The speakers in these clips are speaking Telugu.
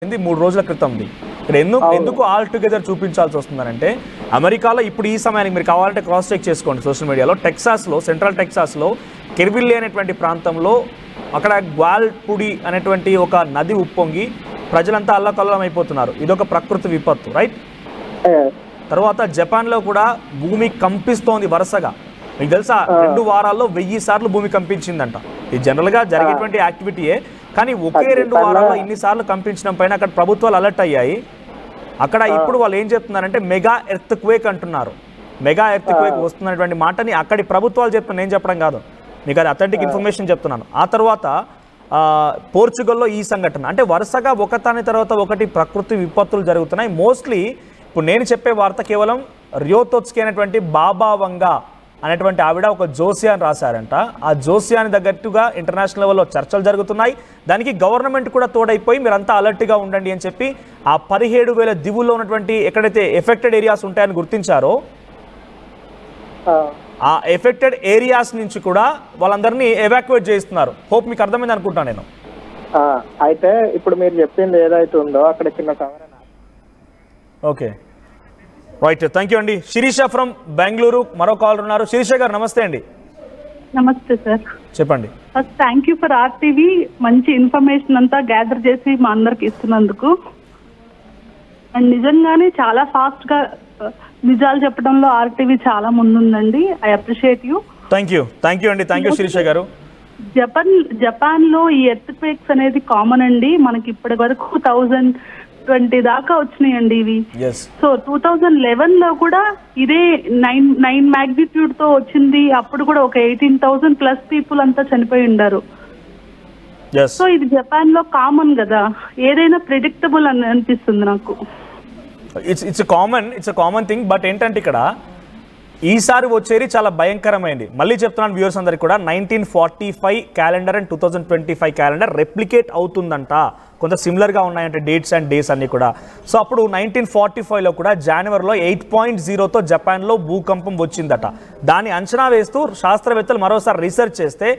3 రోజుల క్రితంది. ఇక్కడ ఎందుకు ఆల్ టుగెదర్ చూపించాల్సి వస్తుందంటే అమెరికాలో ఇప్పుడు ఈ సమయానికి మీరు కావాలంటే క్రాస్ చెక్ చేసుకోండి సోషల్ మీడియాలో. టెక్సాస్లో, సెంట్రల్ టెక్సాస్లో కెర్విల్లే అనేటువంటి ప్రాంతంలో అక్కడ గ్వాల్పుడి అనేటువంటి ఒక నది ఉప్పొంగి ప్రజలంతా అల్లకల్లోలం అయిపోతున్నారు. ఇదొక ప్రకృతి విపత్తు, రైట్? తర్వాత జపాన్లో కూడా భూమి కంపిస్తోంది వరుసగా. మీకు తెలుసా 2 వారాల్లో 1000 సార్లు భూమి కంపించిందంట. ఇది జనరల్గా జరిగేటువంటి యాక్టివిటీయే, కానీ ఒకే 2 వారాల్లో ఇన్నిసార్లు కంపించడం పైన అక్కడ ప్రభుత్వాలు అలర్ట్ అయ్యాయి. అక్కడ ఇప్పుడు వాళ్ళు ఏం చెప్తున్నారంటే మెగా ఎర్త్ క్వేక్ అంటున్నారు. మెగా ఎర్త్ క్వేక్ వస్తున్నటువంటి మాటని అక్కడి ప్రభుత్వాలు చెప్తున్నారు, నేను చెప్పడం కాదు, మీకు అది అథెంటిక్ ఇన్ఫర్మేషన్ చెప్తున్నాను. ఆ తర్వాత పోర్చుగల్లో ఈ సంఘటన, అంటే వరుసగా ఒకదాని తర్వాత ఒకటి ప్రకృతి విపత్తులు జరుగుతున్నాయి. మోస్ట్లీ ఇప్పుడు నేను చెప్పే వార్త కేవలం రియోతోత్స్కి అనేటువంటి బాబా వంగా అనేటువంటి ఆవిడ ఒక జోసియాని రాశారంట. ఆ జోసియాని దగ్గరగా ఇంటర్నేషనల్ లెవెల్లో చర్చలు జరుగుతున్నాయి. దానికి గవర్నమెంట్ కూడా తోడైపోయి మీరంతా అలర్ట్గా ఉండండి అని చెప్పి ఆ 17,000 దివుల్లో ఉన్నటువంటి ఎక్కడైతే ఎఫెక్టెడ్ ఏరియాస్ ఉంటాయని గుర్తించారో ఆ ఎఫెక్టెడ్ ఏరియాస్ నుంచి కూడా వాళ్ళందరినీ ఎవాక్యుయేట్ చేస్తున్నారు. హోప్ మీకు అర్థమైంది అనుకుంటాను నేను. అయితే ఇప్పుడు మీరు చెప్పింది ఏదైతే ఉందో అక్కడ చిన్న సవరణ. ఓకే, రైట్, థ్యాంక్ యూ అండి. శిరీష ఫ్రమ్ బెంగళూరు మరో కాల్ ఉన్నారు. శిరీష గారు నమస్తే అండి. నమస్తే సార్, చెప్పండి. First thank you for RTV, మంచి ఇన్ఫర్మేషన్ అంతా గ్యాదర్ చేసి మా అందరికి ఇస్తున్నందుకు. అండ్ నిజంగానే చాలా ఫాస్ట్ గా నిజాలు చెప్పడంలో ఆర్టీవీ చాలా ముందుందండి. I appreciate you. Thank you అండి. థ్యాంక్ యూ శిరీష గారు. జపాన్ లో ఈ ఎర్త్ క్వేక్స్ అనేది కామన్ అండి. మనకి ఇప్పటి వరకు 1020 దాకా వచ్చినాయండి ఇవి. సో 2011 లో కూడా ఇదే 9 మ్యాగ్నిట్యూడ్ తో వచ్చింది. అప్పుడు కూడా ఒక 18,000 ప్లస్ పీపుల్ అంతా చనిపోయి ఉండారు. సో ఇది జపాన్ లో కామన్ కదా, ఏదైనా ప్రిడిక్టబుల్ అని అనిపిస్తుంది నాకు. It's common thing. బట్ ఏంటంటే ఇక్కడ ఈసారి వచ్చేది చాలా భయంకరమైంది. మళ్ళీ చెప్తున్నాను వ్యూవర్స్ అందరికి కూడా, 1945 క్యాలెండర్ అండ్ 2025 క్యాలెండర్ రెప్లికేట్ అవుతుందంట. కొంత సిమిలర్గా ఉన్నాయంటే డేట్స్ అండ్ డేస్ అన్నీ కూడా. సో అప్పుడు 1945లో కూడా జనవరిలో 8.0తో జపాన్లో భూకంపం వచ్చిందట. దాన్ని అంచనా వేస్తూ శాస్త్రవేత్తలు మరోసారి రీసెర్చ్ చేస్తే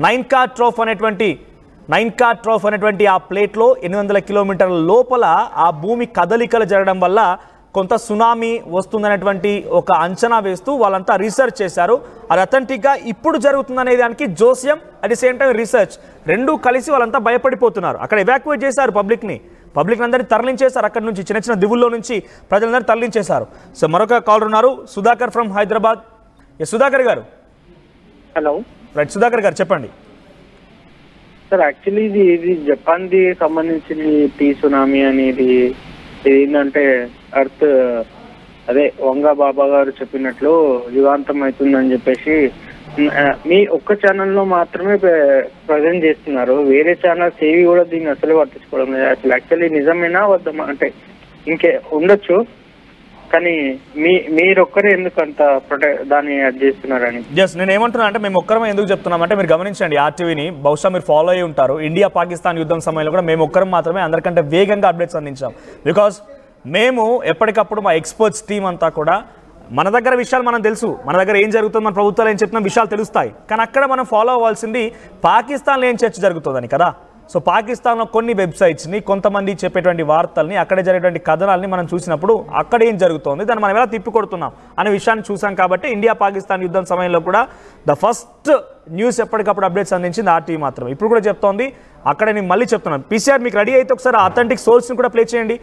నైన్కా ట్రోఫ్ అనేటువంటి ఆ ప్లేట్లో 800 కిలోమీటర్ల లోపల ఆ భూమి కదలికలు జరగడం వల్ల కొంత సునామీ వస్తుందనేటువంటి ఒక అంచనా వేస్తూ వాళ్ళంతా రీసెర్చ్ చేశారు. అది అథెంటిక్గా ఇప్పుడు జరుగుతుందనే దానికి జోస్యం at the same time research రెండూ కలిసి వాళ్ళంతా భయపడిపోతున్నారు. అక్కడ ఎవాక్యుయేట్ చేశారు పబ్లిక్ అందరినీ తరలించేశారు. అక్కడ నుంచి చిన్న చిన్న దివుల్లో నుంచి ప్రజలందరినీ తరలించేశారు. సో మరొక కాలర్ ఉన్నారు, సుధాకర్ ఫ్రమ్ హైదరాబాద్. సుధాకర్ గారు. హలో, రైట్, సుధాకర్ గారు చెప్పండి. సార్ యాక్చువల్లీ ఇది జపాన్ది సంబంధించిన టీ సునామీ అనేది ఏంటంటే అర్త్ అదే వంగా బాబా గారు చెప్పినట్లు యుగాంతం అవుతుందని చెప్పేసి మీ ఒక్క ఛానల్లో మాత్రమే ప్రజెంట్ చేస్తున్నారు. వేరే ఛానల్స్ ఏవి కూడా దీన్ని అసలు పట్టించుకోవడం లేదు. అసలు యాక్చువల్లీ నిజమేనా వద్దామా అంటే ఇంకే ఉండొచ్చు, కానీ మీరొక్కరే ఎందుకు అంత దాన్ని యాడ్ చేస్తున్నారని. నేను ఏమంటున్నా అంటే మేము ఒక్కరమే ఎందుకు చెప్తున్నామంటే మీరు గమనించండి, ఆర్టీవీని బహుశా మీరు ఫాలో అయ్యి ఉంటారు. ఇండియా పాకిస్తాన్ యుద్ధం సమయంలో కూడా మేము ఒక్కరం మాత్రమే అందరికంటే వేగంగా అప్డేట్స్ అందించాం. బికాజ్ మేము ఎప్పటికప్పుడు మా ఎక్స్పర్ట్స్ టీం అంతా కూడా మన దగ్గర విషయాలు మనం తెలుసు, మన దగ్గర ఏం జరుగుతుంది, మన ప్రభుత్వాలు ఏం చెప్తున్న విషయాలు తెలుస్తాయి. కానీ అక్కడ మనం ఫాలో అవ్వాల్సింది పాకిస్తాన్లో ఏం చర్చ జరుగుతుందని కదా. సో పాకిస్తాన్లో కొన్ని వెబ్సైట్స్ని, కొంతమంది చెప్పేటువంటి వార్తల్ని, అక్కడే జరిగేటువంటి కథనాలని మనం చూసినప్పుడు అక్కడ ఏం జరుగుతుంది, దాన్ని మనం ఎలా తిప్పికొడుతున్నాం అనే విషయాన్ని చూసాం. కాబట్టి ఇండియా పాకిస్తాన్ యుద్ధం సమయంలో కూడా ద ఫస్ట్ న్యూస్ ఎప్పటికప్పుడు అప్డేట్స్ అందించింది ఆర్టీవీ మాత్రమే. ఇప్పుడు కూడా చెప్తోంది. అక్కడ నేను మళ్ళీ చెప్తున్నాను, పీసీఆర్ మీకు రెడీ అయితే ఒకసారి అథెంటిక్ సోర్స్ని కూడా ప్లే చేయండి.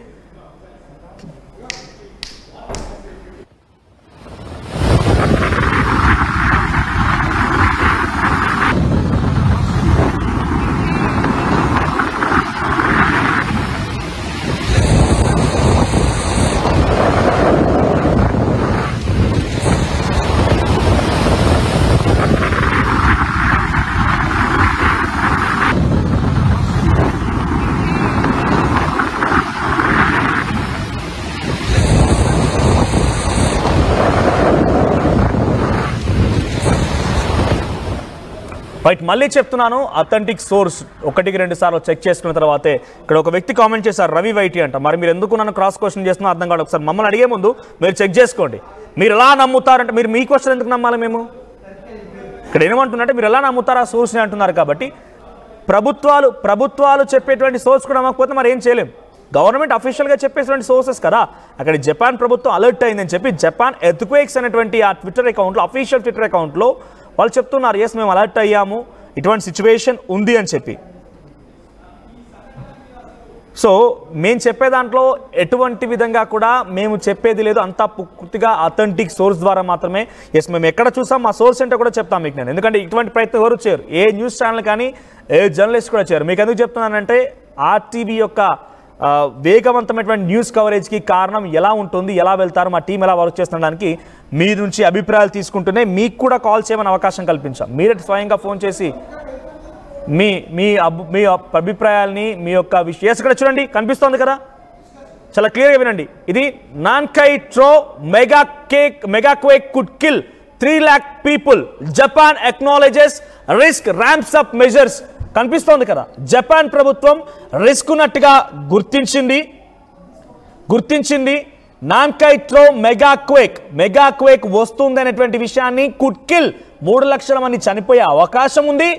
రైట్, మళ్ళీ చెప్తున్నాను, అథెంటిక్ సోర్స్ 1-2 సార్లు చెక్ చేసుకున్న తర్వాతే. ఇక్కడ ఒక వ్యక్తి కామెంట్ చేశారు, రవి వైటీ అంట. మరి మీరు ఎందుకు నన్ను క్రాస్ క్వశ్చన్ చేస్తున్నా అర్థం కాదు. ఒకసారి మమ్మల్ని అడిగే ముందు మీరు చెక్ చేసుకోండి. మీరు ఎలా నమ్ముతారంటే మీరు మీ క్వశ్చన్ ఎందుకు నమ్మాలి? మేము ఇక్కడ ఏమంటున్నారంటే మీరు ఎలా నమ్ముతారా సోర్స్ని అంటున్నారు. కాబట్టి ప్రభుత్వాలు చెప్పేటువంటి సోర్స్ కూడా నమ్మకపోతే మరి ఏం చేయలేం. గవర్నమెంట్ అఫీషియల్గా చెప్పేసినటువంటి సోర్సెస్ కదా. అక్కడ జపాన్ ప్రభుత్వం అలర్ట్ అయిందని చెప్పి జపాన్ ఎర్త్క్వేక్స్ అనేటువంటి ఆ ట్విట్టర్ అకౌంట్లో, అఫీషియల్ ట్విట్టర్ అకౌంట్లో వాళ్ళు చెప్తున్నారు, ఎస్ మేము అలర్ట్ అయ్యాము, ఇటువంటి సిచ్యువేషన్ ఉంది అని చెప్పి. సో మేము చెప్పే దాంట్లో ఎటువంటి విధంగా కూడా మేము చెప్పేది లేదు, అంతా పూర్తిగా అథెంటిక్ సోర్స్ ద్వారా మాత్రమే. ఎస్ మేము ఎక్కడ చూసాం మా సోర్స్ అంటే కూడా చెప్తాను మీకు నేను, ఎందుకంటే ఇటువంటి ప్రయత్నం ఎవరు చేయరు, ఏ న్యూస్ ఛానల్ కానీ ఏ జర్నలిస్ట్ కూడా చేయరు. మీకు ఎందుకు చెప్తున్నానంటే ఆర్టీవీ యొక్క వేగవంతమైనటువంటి న్యూస్ కవరేజ్కి కారణం ఎలా ఉంటుంది, ఎలా వెళ్తారు, మా టీం ఎలా వర్క్ చేస్తుండడానికి మీ నుంచి అభిప్రాయాలు తీసుకుంటూనే మీకు కూడా కాల్ చేయమని అవకాశం కల్పించాం. మీరే స్వయంగా ఫోన్ చేసి మీ మీ అభిప్రాయాల్ని, మీ యొక్క విషయం ఇక్కడ చూడండి, కనిపిస్తోంది కదా, చాలా క్లియర్గా వినండి. ఇది Nankai trough mega quake could kill 3 lakh people. Japan acknowledges risk ramps up measures. కనిపిస్తోంది కదా, జపాన్ ప్రభుత్వం రిస్క్ ఉన్నట్టుగా గుర్తించింది. నాన్కై ట్రో మెగా క్వేక్ వస్తుంది అనేటువంటి విషయాన్ని కుడ్ కిల్ 3 లక్షల మంది చనిపోయే అవకాశం ఉంది.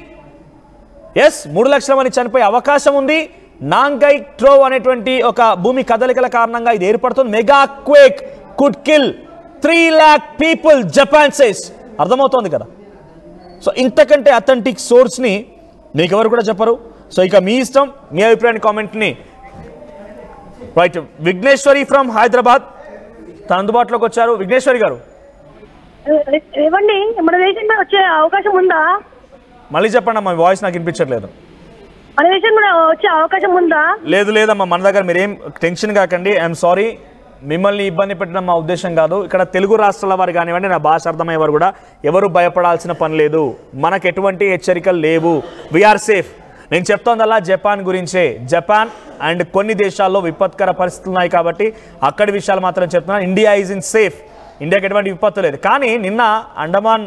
ఎస్ 3 లక్షల మంది చనిపోయే అవకాశం ఉంది. నాన్కై ట్రో అనేటువంటి ఒక భూమి కదలికల కారణంగా ఇది ఏర్పడుతుంది. Mega quake could kill 3 lakh people Japan says. అర్థమవుతోంది కదా. సో ఇంతకంటే అథెంటిక్ సోర్స్ని మీకు ఎవరు కూడా చెప్పరు. సో ఇక మీ ఇష్టం, మీ అభిప్రాయాన్ని కామెంట్ని. రైట్, విఘ్నేశ్వరి ఫ్రమ్ హైదరాబాద్ తన అందుబాటులోకి వచ్చారు. విఘ్నేశ్వరి గారు ఏమండి, మన దేశం మీద వచ్చే అవకాశం ఉందా? మళ్ళీ చెప్పండి అమ్మా, వాయిస్ నాకు వినిపించట్లేదు. మన దేశం మీద వచ్చే అవకాశం ఉందా? లేదమ్మా, మన దగ్గర మీరేం టెన్షన్ కాకండి. ఐఎమ్ సారీ, మిమ్మల్ని ఇబ్బంది పెట్టడం మా ఉద్దేశం కాదు. ఇక్కడ తెలుగు రాష్ట్రాల వారు కానివ్వండి, నా భాష అర్థమయ్యేవారు కూడా ఎవరు భయపడాల్సిన పని లేదు. మనకు ఎటువంటి హెచ్చరికలు లేవు. We are safe. నేను చెప్తోందల్లా జపాన్ గురించే. జపాన్ అండ్ కొన్ని దేశాల్లో విపత్కర పరిస్థితులు ఉన్నాయి కాబట్టి అక్కడి విషయాలు మాత్రం చెప్తున్నాను. India is in safe. ఇండియాకి ఎటువంటి విపత్తు లేదు. కానీ నిన్న అండమాన్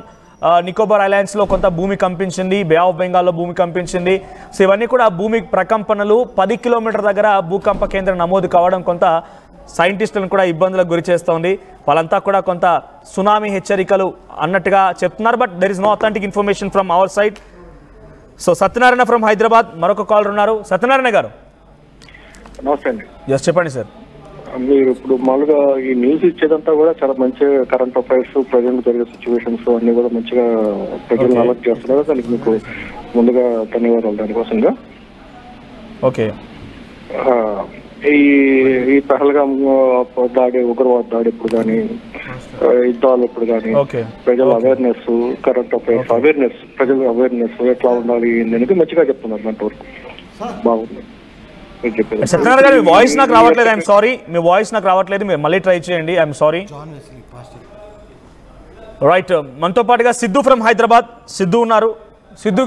నికోబార్ ఐలాండ్స్లో కొంత భూమి కంపించింది, బే ఆఫ్ బెంగాల్లో భూమి కంపించింది. సో ఇవన్నీ కూడా భూమి ప్రకంపనలు. 10 కిలోమీటర్ దగ్గర భూకంప కేంద్రం నమోదు కావడం కొంత సైంటిస్టులను కూడా ఇబ్బందులకు గురి చేస్తోంది. వాళ్ళంతా కూడా కొంత సునామీ హెచ్చరికలు అన్నట్టుగా చెప్తున్నారు. But there is no authentic information from our side. So Satyanarayana from Hyderabad మరొక కాలర్ ఉన్నారు. సత్యనారాయణ గారు నమస్తే అండి. ఎస్ చెప్పండి సార్. మీరు ఇప్పుడు మామూలుగా ఈ న్యూస్ ఇచ్చేదంతా కూడా చాలా మంచి కరెంట్ అఫైర్స్, ప్రజెంట్ జరిగే సిచ్యువేషన్స్ అన్ని కూడా మంచిగా ప్రజలను అలర్ట్ చేస్తున్నారు. దానికి మీకు ముందుగా ధన్యవాదాలు. దానికోసంగా ఓకే, ఈ పహల్గాం దాడి, ఉగ్రవాద దాడి ఇప్పుడు కానీ, యుద్ధాలు ఇప్పుడు కానీ, ప్రజల అవేర్నెస్, కరెంట్ అఫైర్స్ అవేర్నెస్, ప్రజల అవేర్నెస్ ఎట్లా ఉండాలి అనేది మంచిగా చెప్తున్నారు. దాంట్ వరకు బాగుంది. సత్యనారాయణ గారు మీ వాయిస్ నాకు రావట్లేదు. ఐఎమ్ సారీ, మీ వాయిస్ నాకు రావట్లేదు, మీరు మళ్ళీ ట్రై చేయండి. I'm sorry. రైట్, మనతో పాటుగా సిద్ధు ఫ్రమ్ హైదరాబాద్. సిద్ధు ఉన్నారు. సిద్ధు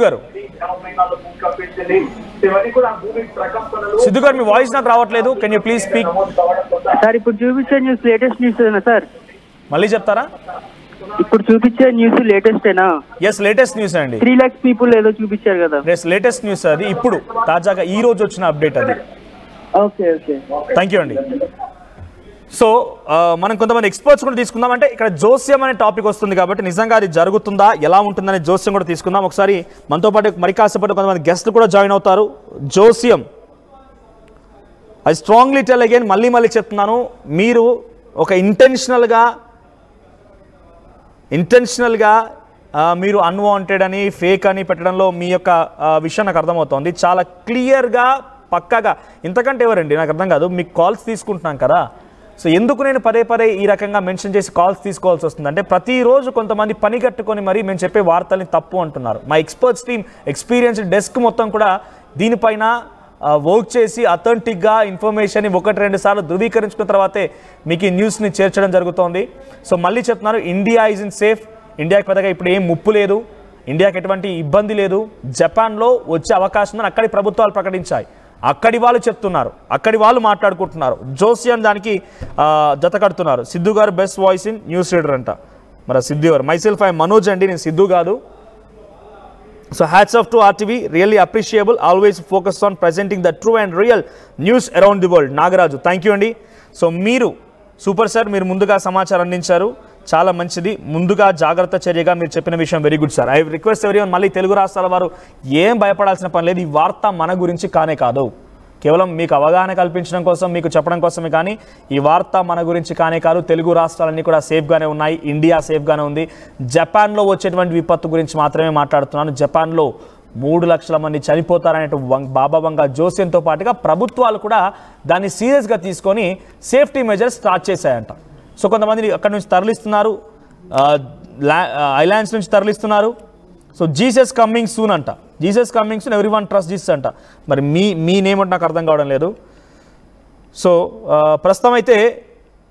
గారు మీ వాయిస్ నాకు రావట్లేదు. Can you please speak? Sir ఇప్పుడు చూపించే న్యూస్ లేటెస్ట్ న్యూస్ సార్? మళ్ళీ చెప్తారా? ఇప్పుడు చూపించే న్యూస్ లేటెస్టేనా? ఎస్ లేటెస్ట్ న్యూస్ అండి. 3 lakhs people ఏదో చూపించారు కదా. ఎస్ లేటెస్ట్ న్యూస్ అది, ఇప్పుడు తాజాగా ఈ రోజు వచ్చిన అప్డేట్ అది. ఓకే ఓకే, థ్యాంక్ యూ అండి. సో మనం కొంతమంది ఎక్స్పర్ట్స్ కూడా తీసుకుందాం. అంటే ఇక్కడ జోస్యం అనే టాపిక్ వస్తుంది కాబట్టి నిజంగా అది జరుగుతుందా, ఎలా ఉంటుందనే జోస్యం కూడా తీసుకుందాం. ఒకసారి మనతో పాటు మరి కాసేపటి కొంతమంది గెస్ట్లు కూడా జాయిన్ అవుతారు. జోస్యం, ఐ స్ట్రాంగ్లీ టెల్ అగైన్, మళ్ళీ చెప్తున్నాను, మీరు ఒక ఇంటెన్షనల్గా మీరు అన్వాంటెడ్ అని, ఫేక్ అని పెట్టడంలో మీ యొక్క విషయం నాకు అర్థమవుతోంది. చాలా క్లియర్గా పక్కాగా, ఇంతకంటే ఎవరండి నాకు అర్థం కాదు. మీకు కాల్స్ తీసుకుంటున్నాం కదా, సో ఎందుకు నేను పదే ఈ రకంగా మెన్షన్ చేసి కాల్స్ తీసుకోవాల్సి వస్తుంది అంటే, ప్రతిరోజు కొంతమంది పని కట్టుకొని మరి మేము చెప్పే వార్తల్ని తప్పు అంటున్నారు. మా ఎక్స్పర్ట్స్ టీమ్, ఎక్స్పీరియన్స్డ్ డెస్క్ మొత్తం కూడా దీనిపైన వర్క్ చేసి అథెంటిక్గా ఇన్ఫర్మేషన్ని 1-2 సార్లు ధృవీకరించుకున్న తర్వాతే మీకు ఈ న్యూస్ని చేర్చడం జరుగుతోంది. సో మళ్ళీ చెప్తున్నారు, ఇండియా ఈజ్ ఇన్ సేఫ్. ఇండియాకి పెద్దగా ఇప్పుడు ఏం ముప్పు లేదు, ఇండియాకి ఎటువంటి ఇబ్బంది లేదు. జపాన్లో వచ్చే అవకాశం ఉందని అక్కడి ప్రభుత్వాలు ప్రకటించాయి. అక్కడి వాళ్ళు చెప్తున్నారు, అక్కడి వాళ్ళు మాట్లాడుకుంటున్నారు. జోసియన్ దానికి జత కడుతున్నారు. సిద్ధు గారు best voice in news reader అంట. మరి సిద్ధు గారు, మైసెల్ఫ్ ఐ మనోజ్ అండి, నేను సిద్ధు కాదు. So hats off to RTV, really appreciable, always focus on presenting the true and real news around the world. Nagaraju, thank you అండి. సో మీరు సూపర్ సార్, మీరు ముందుగా సమాచారం అందించారు, చాలా మంచిది. ముందుగా జాగ్రత్త చర్యగా మీరు చెప్పిన విషయం very good sir. I request everyone, మళ్ళీ తెలుగు రాష్ట్రాల వారు ఏం భయపడాల్సిన పని లేదు. ఈ వార్త మన గురించి కానే కాదు, కేవలం మీకు అవగాహన కల్పించడం కోసం, మీకు చెప్పడం కోసమే. కానీ ఈ వార్త మన గురించి కానే కాదు, తెలుగు రాష్ట్రాలన్నీ కూడా సేఫ్గానే ఉన్నాయి, ఇండియా సేఫ్గానే ఉంది. జపాన్లో వచ్చేటువంటి విపత్తు గురించి మాత్రమే మాట్లాడుతున్నాను. జపాన్లో 3 లక్షల మంది చనిపోతారనే బాబా వంగా జోస్యంతో పాటుగా ప్రభుత్వాలు కూడా దాన్ని సీరియస్గా తీసుకొని సేఫ్టీ మెజర్స్ స్టార్ట్ చేశాయంట. సో కొంతమందిని అక్కడి నుంచి తరలిస్తున్నారు, ఐలాండ్స్ నుంచి తరలిస్తున్నారు. సో జీసస్ కమ్మింగ్ సూన్ అంట, Jesus coming soon, every one trust Jesus అంట. మరి మీ నేమంటే నాకు అర్థం కావడం లేదు. సో ప్రస్తుతం అయితే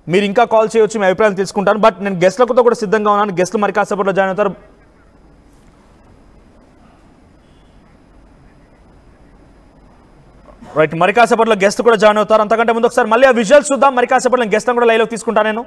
మీరు ఇంకా కాల్ చేయవచ్చు, మీ అభిప్రాయాలు తెలుసుకుంటాను. బట్ నేను గెస్ట్లతో కూడా సిద్ధంగా ఉన్నాను. గెస్ట్లు మరి కాసేపట్లో జాయిన్ అవుతారు. రైట్, మరి కాసేపట్లో గెస్ట్ కూడా జాయిన్ అవుతారు. అంతకంటే ముందు ఒకసారి మళ్ళీ ఆ విజువల్స్ చూద్దాం. మరి కాసేపట్లో గెస్ట్లను కూడా లైవ్లోకి తీసుకుంటాను నేను.